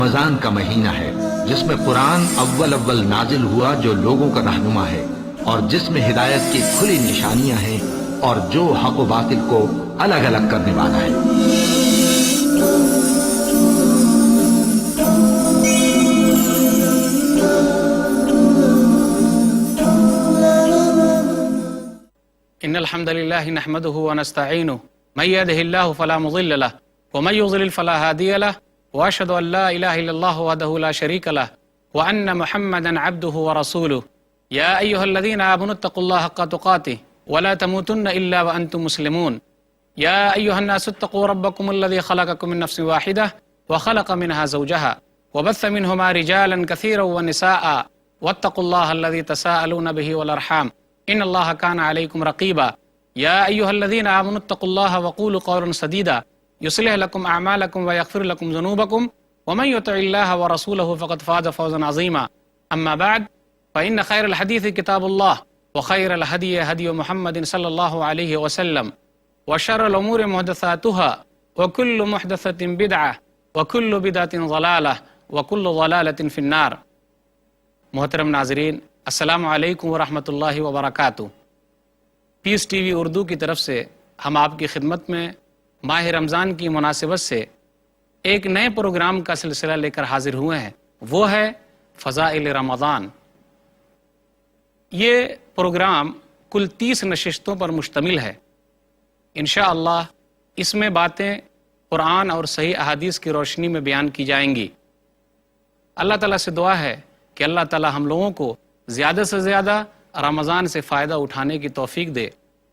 رمضان کا مہینہ ہے جس میں قرآن اول نازل ہوا جو لوگوں کا رہنما ہے، اور جس میں ہدایت کی کھلی نشانیاں ہیں، اور جو حق و باطل کو الگ الگ کرنے والا ہے۔ ان الحمد لله نحمده ونستعينه من يهده الله فلا مضل له ومن يضلل فلا هادي له واشهد ان لا اله الا الله وحده لا شريك له وان محمدا عبده ورسوله يا ايها الذين امنوا اتقوا الله حق تقاته ولا تموتن الا وانتم مسلمون يا ايها الناس اتقوا ربكم الذي خلقكم من نفس واحده وخلق منها زوجها وبث منهما رجالا كثيرا ونساء واتقوا الله الذي تساءلون به والارحام ان الله كان عليكم رقيبا يا ايها الذين امنوا اتقوا الله وقولوا قولا سديدا يصلح لكم اعمالكم ويغفر لكم ذنوبكم ومن يطع الله ورسوله فقد فاز فوزا عظيما اما بعد فان خير الحديث كتاب الله وخير الهدي هدي محمد صلى الله عليه وسلم وشر الامور محدثاتها وكل محدثة بدعة وكل بدعة ضلالة وكل ضلالة في النار۔ محترم ناظرین، السلام علیکم ورحمۃ اللہ وبرکاتہ۔ پیس ٹی وی اردو کی طرف سے ہم آپ کی خدمت میں ماہ رمضان کی مناسبت سے ایک نئے پروگرام کا سلسلہ لے کر حاضر ہوئے ہیں، وہ ہے فضائل رمضان۔ یہ پروگرام کل 30 نشستوں پر مشتمل ہے۔ انشاءاللہ اس میں باتیں قرآن اور صحیح احادیث کی روشنی میں بیان کی جائیں گی۔ اللہ تعالیٰ سے دعا ہے کہ اللہ تعالیٰ ہم لوگوں کو زیادہ سے زیادہ رمضان سے فائدہ اٹھانے کی توفیق دے،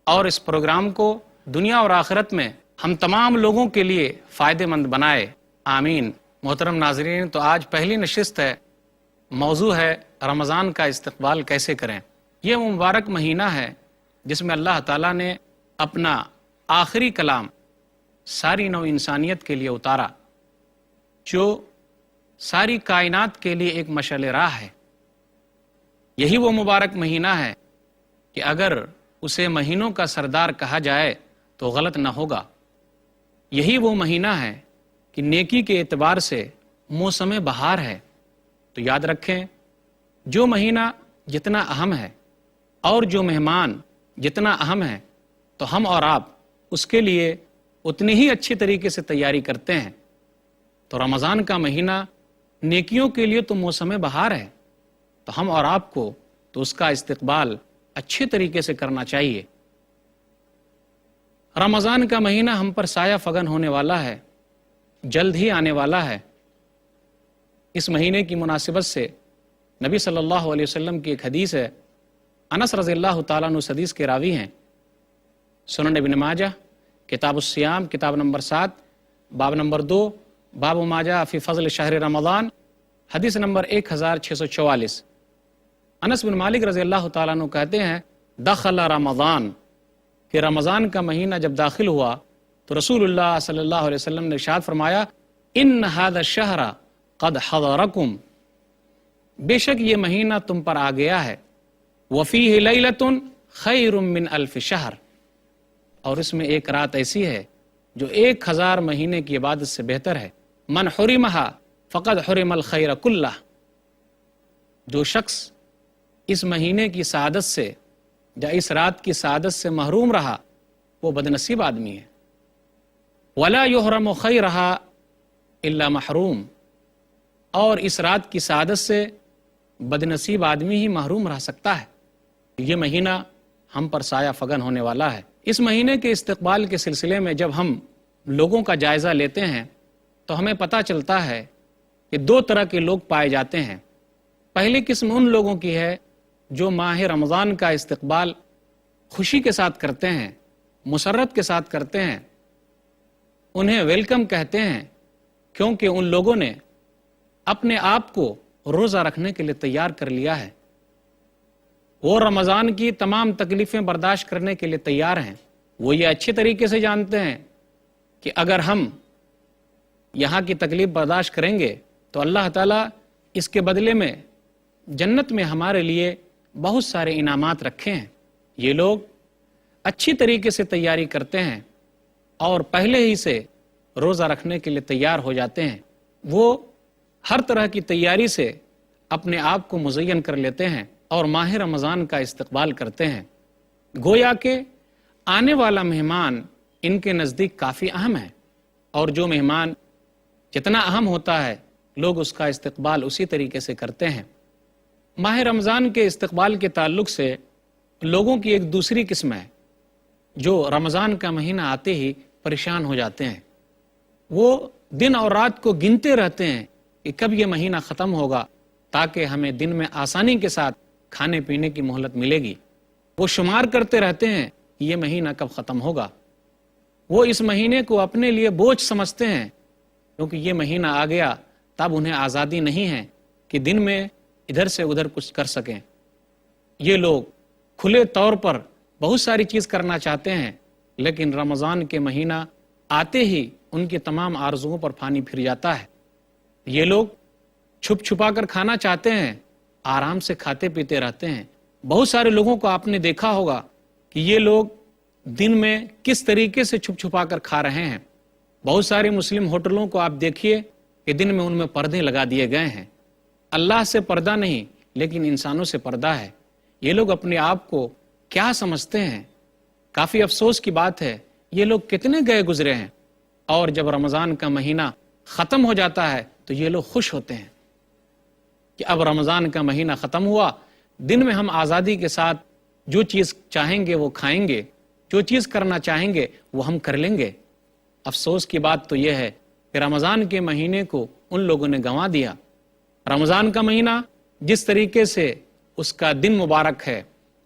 اور اس پروگرام کو دنیا اور آخرت میں ہم تمام لوگوں کے لیے فائدہ مند بنائے، آمین۔ محترم ناظرین، تو آج پہلی نشست ہے، موضوع ہے رمضان کا استقبال کیسے کریں۔ یہ وہ مبارک مہینہ ہے جس میں اللہ تعالیٰ نے اپنا آخری کلام ساری نو انسانیت کے لیے اتارا، جو ساری کائنات کے لیے ایک مشعل راہ ہے۔ یہی وہ مبارک مہینہ ہے کہ اگر اسے مہینوں کا سردار کہا جائے تو غلط نہ ہوگا۔ یہی وہ مہینہ ہے کہ نیکی کے اعتبار سے موسم بہار ہے۔ تو یاد رکھیں، جو مہینہ جتنا اہم ہے اور جو مہمان جتنا اہم ہے، تو ہم اور آپ اس کے لیے اتنی ہی اچھی طریقے سے تیاری کرتے ہیں۔ تو رمضان کا مہینہ نیکیوں کے لیے تو موسم بہار ہے، تو ہم اور آپ کو تو اس کا استقبال اچھے طریقے سے کرنا چاہیے۔ رمضان کا مہینہ ہم پر سایہ فگن ہونے والا ہے، جلد ہی آنے والا ہے۔ اس مہینے کی مناسبت سے نبی صلی اللہ علیہ وسلم کی ایک حدیث ہے، انس رضی اللہ تعالیٰ عنہ اس حدیث کے راوی ہیں۔ سنن ابن ماجہ کتاب الصیام، کتاب نمبر 7، باب نمبر 2، باب ما جاء فی فضل شہر رمضان، حدیث نمبر 1644۔ انس بن مالک رضی اللہ تعالیٰ عنہ کہتے ہیں، دخل رمضان، کہ رمضان کا مہینہ جب داخل ہوا تو رسول اللہ صلی اللہ علیہ وسلم نے ارشاد فرمایا، ان هذا الشہر قد حضرکم، بے شک یہ مہینہ تم پر آ گیا ہے، وفیہ لیلۃ خیر من الف شہر، اور اس میں ایک رات ایسی ہے جو 1000 مہینے کی عبادت سے بہتر ہے۔ من حرمہا فقد حرم الخیر کلہ، جو شخص اس مہینے کی سعادت سے یا اس رات کی سعادت سے محروم رہا وہ بدنصیب آدمی ہے۔ ولا یحرم خیرہا الا محروم، اور اس رات کی سعادت سے بدنصیب آدمی ہی محروم رہ سکتا ہے۔ یہ مہینہ ہم پر سایہ فگن ہونے والا ہے۔ اس مہینے کے استقبال کے سلسلے میں جب ہم لوگوں کا جائزہ لیتے ہیں تو ہمیں پتہ چلتا ہے کہ 2 طرح کے لوگ پائے جاتے ہیں۔ پہلی قسم ان لوگوں کی ہے جو ماہ رمضان کا استقبال خوشی کے ساتھ کرتے ہیں، مسرت کے ساتھ کرتے ہیں، انہیں ویلکم کہتے ہیں، کیونکہ ان لوگوں نے اپنے آپ کو روزہ رکھنے کے لیے تیار کر لیا ہے۔ وہ رمضان کی تمام تکلیفیں برداشت کرنے کے لیے تیار ہیں۔ وہ یہ اچھے طریقے سے جانتے ہیں کہ اگر ہم یہاں کی تکلیف برداشت کریں گے تو اللہ تعالیٰ اس کے بدلے میں جنت میں ہمارے لیے بہت سارے انعامات رکھے ہیں۔ یہ لوگ اچھی طریقے سے تیاری کرتے ہیں اور پہلے ہی سے روزہ رکھنے کے لیے تیار ہو جاتے ہیں۔ وہ ہر طرح کی تیاری سے اپنے آپ کو مزین کر لیتے ہیں اور ماہ رمضان کا استقبال کرتے ہیں۔ گویا کہ آنے والا مہمان ان کے نزدیک کافی اہم ہے، اور جو مہمان جتنا اہم ہوتا ہے لوگ اس کا استقبال اسی طریقے سے کرتے ہیں۔ ماہ رمضان کے استقبال کے تعلق سے لوگوں کی ایک دوسری قسم ہے جو رمضان کا مہینہ آتے ہی پریشان ہو جاتے ہیں۔ وہ دن اور رات کو گنتے رہتے ہیں کہ کب یہ مہینہ ختم ہوگا تاکہ ہمیں دن میں آسانی کے ساتھ کھانے پینے کی مہلت ملے گی۔ وہ شمار کرتے رہتے ہیں کہ یہ مہینہ کب ختم ہوگا۔ وہ اس مہینے کو اپنے لیے بوجھ سمجھتے ہیں، کیونکہ یہ مہینہ آ گیا تب انہیں آزادی نہیں ہے کہ دن میں ادھر سے ادھر کچھ کر سکیں۔ یہ لوگ کھلے طور پر بہت ساری چیز کرنا چاہتے ہیں، لیکن رمضان کے مہینہ آتے ہی ان کی تمام آرزوؤں پر پانی پھر جاتا ہے۔ یہ لوگ چھپ چھپا کر کھانا چاہتے ہیں، آرام سے کھاتے پیتے رہتے ہیں۔ بہت سارے لوگوں کو آپ نے دیکھا ہوگا کہ یہ لوگ دن میں کس طریقے سے چھپ چھپا کر کھا رہے ہیں۔ بہت سارے مسلم ہوٹلوں کو آپ دیکھیے کہ دن میں ان میں پردے لگا دیے گئے ہیں۔ اللہ سے پردہ نہیں، لیکن انسانوں سے پردہ ہے۔ یہ لوگ اپنے آپ کو کیا سمجھتے ہیں؟ کافی افسوس کی بات ہے، یہ لوگ کتنے گئے گزرے ہیں، اور جب رمضان کا مہینہ ختم ہو جاتا ہے تو یہ لوگ خوش ہوتے ہیں کہ اب رمضان کا مہینہ ختم ہوا، دن میں ہم آزادی کے ساتھ جو چیز چاہیں گے وہ کھائیں گے، جو چیز کرنا چاہیں گے وہ ہم کر لیں گے۔ افسوس کی بات تو یہ ہے کہ رمضان کے مہینے کو ان لوگوں نے گنوا دیا۔ رمضان کا مہینہ جس طریقے سے اس کا دن مبارک ہے،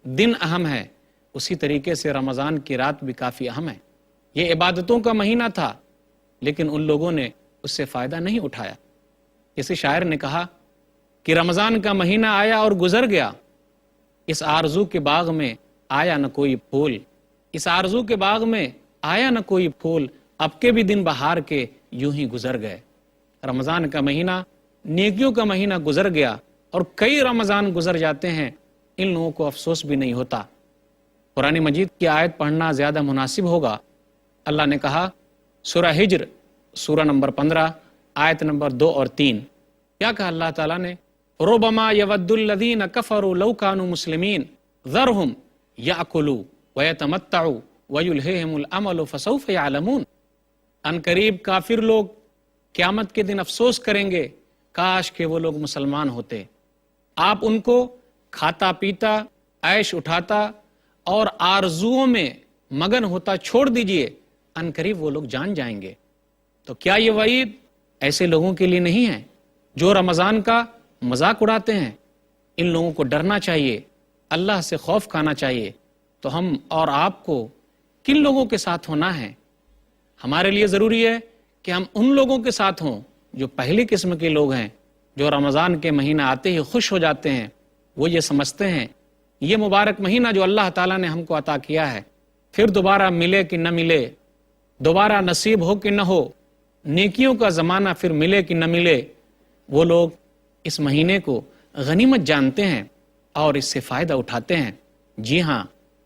دن اہم ہے، اسی طریقے سے رمضان کی رات بھی کافی اہم ہے۔ یہ عبادتوں کا مہینہ تھا، لیکن ان لوگوں نے اس سے فائدہ نہیں اٹھایا۔ کسی شاعر نے کہا کہ رمضان کا مہینہ آیا اور گزر گیا، اس آرزو کے باغ میں آیا نہ کوئی پھول، اس آرزو کے باغ میں آیا نہ کوئی پھول، اب کے بھی دن بہار کے یوں ہی گزر گئے۔ رمضان کا مہینہ نیکیوں کا مہینہ گزر گیا، اور کئی رمضان گزر جاتے ہیں، ان لوگوں کو افسوس بھی نہیں ہوتا۔ قرآن مجید کی آیت پڑھنا زیادہ مناسب ہوگا۔ اللہ نے کہا سورہ ہجر سورہ نمبر 15 آیت نمبر 2 اور 3، کیا کہا اللہ تعالیٰ نے؟ ربما یود الذین کفروا لو کانوا مسلمین ذرہم یأکلوا ویتمتعوا ویلہہم الامل فسوف یعلمون۔ ان قریب کافر لوگ قیامت کے دن افسوس کریں گے، کاش کہ وہ لوگ مسلمان ہوتے۔ آپ ان کو کھاتا پیتا، عیش اٹھاتا اور آرزوؤں میں مگن ہوتا چھوڑ دیجئے، ان قریب وہ لوگ جان جائیں گے۔ تو کیا یہ وعید ایسے لوگوں کے لیے نہیں ہے جو رمضان کا مذاق اڑاتے ہیں؟ ان لوگوں کو ڈرنا چاہیے، اللہ سے خوف کھانا چاہیے۔ تو ہم اور آپ کو کن لوگوں کے ساتھ ہونا ہے؟ ہمارے لیے ضروری ہے کہ ہم ان لوگوں کے ساتھ ہوں جو پہلی قسم کے لوگ ہیں، جو رمضان کے مہینہ آتے ہی خوش ہو جاتے ہیں۔ وہ یہ سمجھتے ہیں یہ مبارک مہینہ جو اللہ تعالیٰ نے ہم کو عطا کیا ہے، پھر دوبارہ ملے کہ نہ ملے، دوبارہ نصیب ہو کہ نہ ہو، نیکیوں کا زمانہ پھر ملے کہ نہ ملے، وہ لوگ اس مہینے کو غنیمت جانتے ہیں اور اس سے فائدہ اٹھاتے ہیں۔ جی ہاں،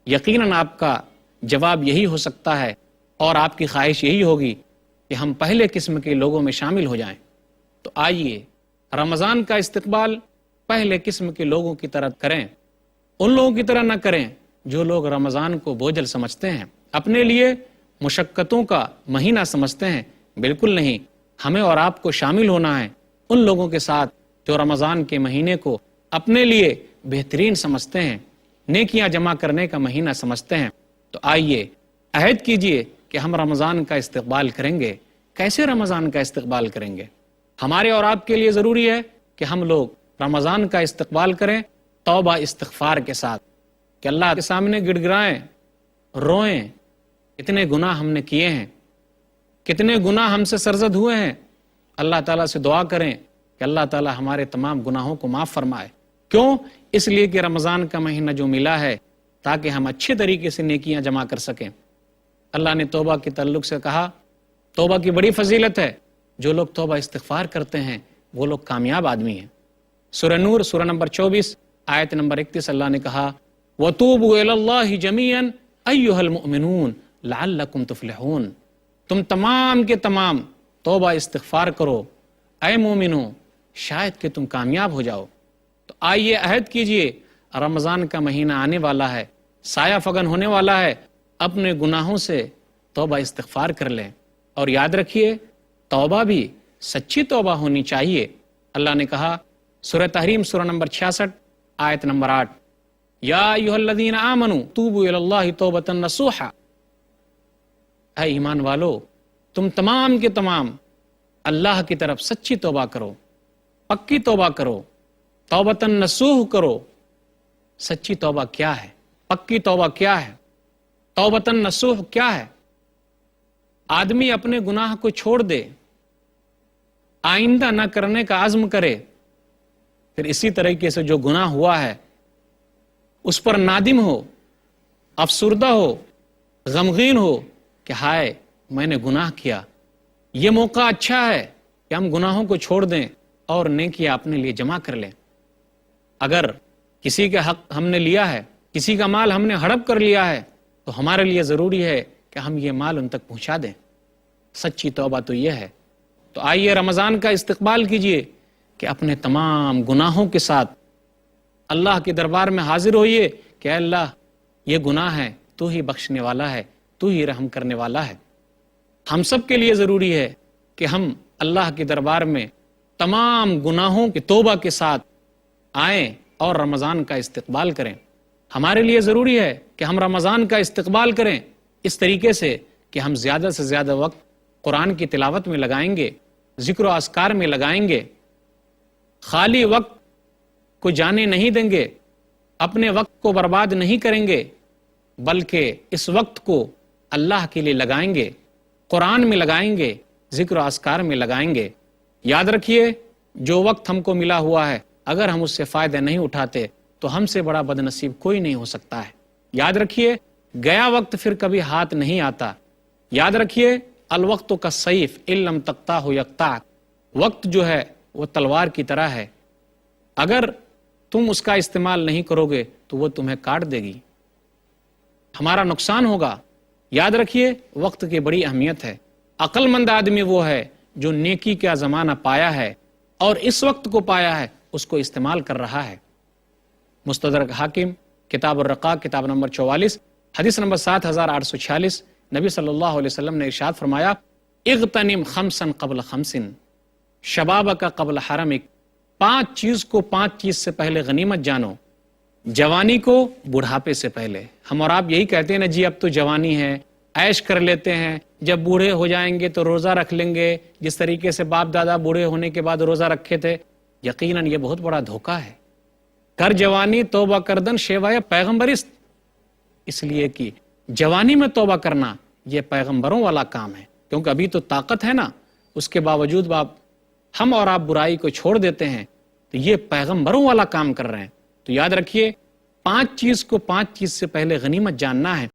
یقیناً آپ کا جواب یہی ہو سکتا ہے، اور آپ کی خواہش یہی ہوگی کہ ہم پہلے قسم کے لوگوں میں شامل ہو جائیں۔ تو آئیے رمضان کا استقبال پہلے قسم کے لوگوں کی طرح کریں، ان لوگوں کی طرح نہ کریں جو لوگ رمضان کو بوجھل سمجھتے ہیں، اپنے لیے مشقتوں کا مہینہ سمجھتے ہیں۔ بالکل نہیں، ہمیں اور آپ کو شامل ہونا ہے ان لوگوں کے ساتھ جو رمضان کے مہینے کو اپنے لیے بہترین سمجھتے ہیں، نیکیاں جمع کرنے کا مہینہ سمجھتے ہیں۔ تو آئیے عہد کیجئے کہ ہم رمضان کا استقبال کریں گے۔ کیسے رمضان کا استقبال کریں گے؟ ہمارے اور آپ کے لیے ضروری ہے کہ ہم لوگ رمضان کا استقبال کریں توبہ استغفار کے ساتھ، کہ اللہ کے سامنے گڑ گڑائیں، روئیں، کتنے گناہ ہم نے کیے ہیں، کتنے گناہ ہم سے سرزد ہوئے ہیں۔ اللہ تعالیٰ سے دعا کریں کہ اللہ تعالیٰ ہمارے تمام گناہوں کو معاف فرمائے۔ کیوں؟ اس لیے کہ رمضان کا مہینہ جو ملا ہے تاکہ ہم اچھے طریقے سے نیکیاں جمع کر سکیں۔ اللہ نے توبہ کے تعلق سے کہا توبہ کی بڑی فضیلت ہے، جو لوگ توبہ استغفار کرتے ہیں وہ لوگ کامیاب آدمی ہیں۔ سورہ نور سورہ نمبر 24 آیت نمبر 31 اللہ نے کہا وَتُوبُوا إِلَى اللَّهِ جَمِيعًا أَيُّهَا الْمُؤْمِنُونَ لَعَلَّكُمْ تُفْلِحُونَ۔ تم تمام کے تمام توبہ استغفار کرو، اے مومنو، شاید کہ تم کامیاب ہو جاؤ۔ تو آئیے عہد کیجئے، رمضان کا مہینہ آنے والا ہے، سایہ فگن ہونے والا ہے، اپنے گناہوں سے توبہ استغفار کر لیں، اور یاد رکھیے توبہ بھی سچی توبہ ہونی چاہیے۔ اللہ نے کہا سورہ تحریم سورہ نمبر 66 آیت نمبر 8، یا ایھا الذین آمنوا توبوا الی اللہ توبۃ نصوحا، اے ایمان والو تم تمام کے تمام اللہ کی طرف سچی توبہ کرو، پکی توبہ کرو، توبۃ نصوح کرو۔ سچی توبہ کیا ہے؟ پکی توبہ کیا ہے؟ توبۃ نصوح کیا ہے؟ آدمی اپنے گناہ کو چھوڑ دے، آئندہ نہ کرنے کا عزم کرے، پھر اسی طریقے سے جو گناہ ہوا ہے اس پر نادم ہو، افسردہ ہو، غمگین ہو کہ ہائے میں نے گناہ کیا۔ یہ موقع اچھا ہے کہ ہم گناہوں کو چھوڑ دیں اور نیکیاں اپنے لیے جمع کر لیں۔ اگر کسی کا حق ہم نے لیا ہے، کسی کا مال ہم نے ہڑپ کر لیا ہے، تو ہمارے لیے ضروری ہے کہ ہم یہ مال ان تک پہنچا دیں۔ سچی توبہ تو یہ ہے۔ تو آئیے رمضان کا استقبال کیجئے کہ اپنے تمام گناہوں کے ساتھ اللہ کے دربار میں حاضر ہوئیے کہ اے اللہ یہ گناہ ہے، تو ہی بخشنے والا ہے، تو ہی رحم کرنے والا ہے۔ ہم سب کے لیے ضروری ہے کہ ہم اللہ کے دربار میں تمام گناہوں کی توبہ کے ساتھ آئیں اور رمضان کا استقبال کریں۔ ہمارے لیے ضروری ہے کہ ہم رمضان کا استقبال کریں اس طریقے سے کہ ہم زیادہ سے زیادہ وقت قرآن کی تلاوت میں لگائیں گے، ذکر و اذکار میں لگائیں گے، خالی وقت کو جانے نہیں دیں گے، اپنے وقت کو برباد نہیں کریں گے، بلکہ اس وقت کو اللہ کے لیے لگائیں گے، قرآن میں لگائیں گے، ذکر و اذکار میں لگائیں گے۔ یاد رکھیے جو وقت ہم کو ملا ہوا ہے اگر ہم اس سے فائدہ نہیں اٹھاتے تو ہم سے بڑا بد نصیب کوئی نہیں ہو سکتا ہے۔ یاد رکھیے گیا وقت پھر کبھی ہاتھ نہیں آتا۔ یاد رکھیے الوقت کا سیف ان لم تقطعہ یقطعک، وقت جو ہے وہ تلوار کی طرح ہے، اگر تم اس کا استعمال نہیں کرو گے تو وہ تمہیں کاٹ دے گی، ہمارا نقصان ہوگا۔ یاد رکھیے وقت کی بڑی اہمیت ہے۔ عقل مند آدمی وہ ہے جو نیکی کا زمانہ پایا ہے اور اس وقت کو پایا ہے اس کو استعمال کر رہا ہے۔ مستدرک حاکم کتاب الرقاق کتاب نمبر 44 حدیث نمبر 7846، نبی صلی اللہ علیہ وسلم نے ارشاد فرمایا اغتنم خمسا قبل خمس شبابک قبل حرمک، 5 چیز کو 5 چیز سے پہلے غنیمت جانو۔ جوانی کو بڑھاپے سے پہلے۔ ہم اور آپ یہی کہتے ہیں نا جی اب تو جوانی ہے، عیش کر لیتے ہیں، جب بوڑھے ہو جائیں گے تو روزہ رکھ لیں گے، جس طریقے سے باپ دادا بوڑھے ہونے کے بعد روزہ رکھے تھے۔ یقیناً یہ بہت بڑا دھوکہ ہے۔ کر جوانی توبہ کردن شیوائے پیغمبرست، اس لیے کہ جوانی میں توبہ کرنا یہ پیغمبروں والا کام ہے، کیونکہ ابھی تو طاقت ہے نا، اس کے باوجود ہم اور آپ برائی کو چھوڑ دیتے ہیں، تو یہ پیغمبروں والا کام کر رہے ہیں۔ تو یاد رکھیے 5 چیز کو 5 چیز سے پہلے غنیمت جاننا ہے۔